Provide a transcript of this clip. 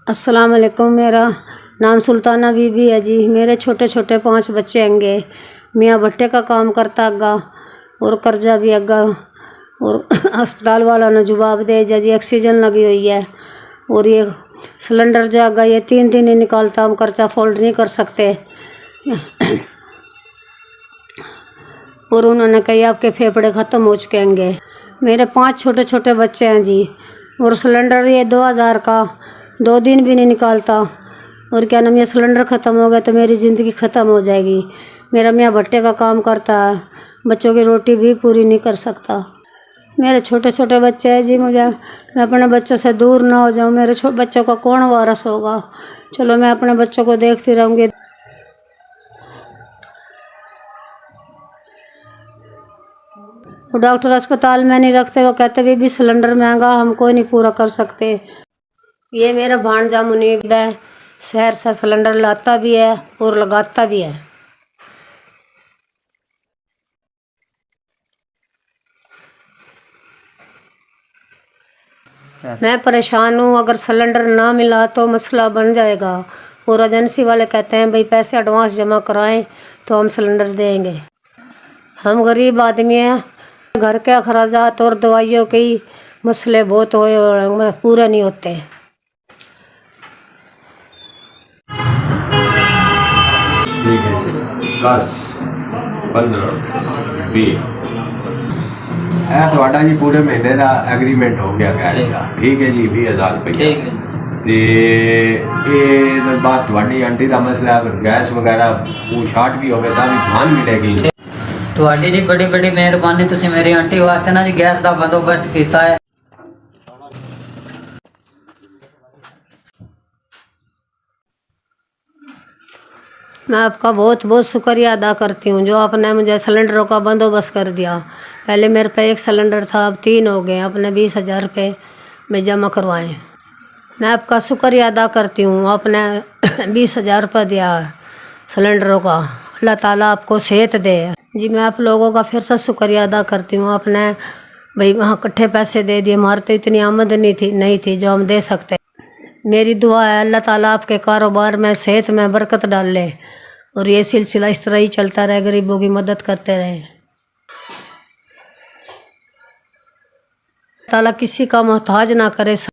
अस्सलाम वालेकुम। मेरा नाम सुल्ताना बीबी है जी। मेरे छोटे छोटे 5 बच्चे होंगे। मियाँ भट्टे का काम करता अग्गा और कर्जा भी अग्गा, और अस्पताल वालों ने जवाब दे दिया जी ऑक्सीजन लगी हुई है, और ये सिलेंडर जो अग्गा ये 3 दिन ही निकालता, हम कर्जा फोल्ड नहीं कर सकते। और उन्होंने कही आपके फेफड़े ख़त्म हो चुके होंगे। मेरे 5 छोटे छोटे बच्चे हैं जी, और सिलेंडर ये 2000 का 2 दिन भी नहीं निकालता। और क्या नाम, ये सिलेंडर ख़त्म हो गया तो मेरी ज़िंदगी ख़त्म हो जाएगी। मेरा मियाँ भट्टे का काम करता है, बच्चों की रोटी भी पूरी नहीं कर सकता। मेरे छोटे छोटे बच्चे हैं जी, मैं अपने बच्चों से दूर ना हो जाऊँ। मेरे बच्चों का कौन वारस होगा? चलो मैं अपने बच्चों को देखती रहूँगी। डॉक्टर अस्पताल में नहीं रखते, वो कहते भी सिलेंडर महंगा, हम कोई नहीं पूरा कर सकते। ये मेरा भांजा मुनीब है, शहर से सिलेंडर लाता भी है और लगाता भी है। मैं परेशान हूँ, अगर सिलेंडर ना मिला तो मसला बन जाएगा। और एजेंसी वाले कहते हैं भाई पैसे एडवांस जमा कराएं तो हम सिलेंडर देंगे। हम गरीब आदमी हैं, घर के अखराजात और दवाइयों के मसले बहुत हुए और पूरे नहीं होते। ठीक है, 10 15 20 है थोड़ा जी पूरे महीने का एग्रीमेंट हो गया गैस का। ठीक है जी, 20,000 रुपये। तो ये बात थोड़ी आंटी का मसला, अगर गैस वगैरह वो शार्ट भी हो गया तो धान मिलेगी। ਤੁਹਾਡੀ जी बड़ी बड़ी मेहरबानी, तुसी मेरी आंटी वास्ते ना जी गैस का बंदोबस्त किया है। मैं आपका बहुत बहुत शुक्रिया अदा करती हूँ जो आपने मुझे सिलेंडरों का बंदोबस्त कर दिया। पहले मेरे पे 1 सिलेंडर था, अब 3 हो गए। आपने 20,000 रुपये में जमा करवाएं। मैं आपका शुक्रिया अदा करती हूँ, आपने 20,000 रुपये दिया सिलेंडरों का। अल्लाह ताला आपको सेहत दे जी। मैं आप लोगों का फिर से शुक्रिया अदा करती हूँ, आपने भाई वहाँ इकट्ठे पैसे दे दिए। हमारे तो इतनी आमदनी नहीं थी जो हम दे सकते। मेरी दुआ है अल्लाह ताला आपके कारोबार में सेहत में बरकत डाल ले, और ये सिलसिला इस तरह ही चलता रहे, गरीबों की मदद करते रहे। ताला किसी का मोहताज ना करे।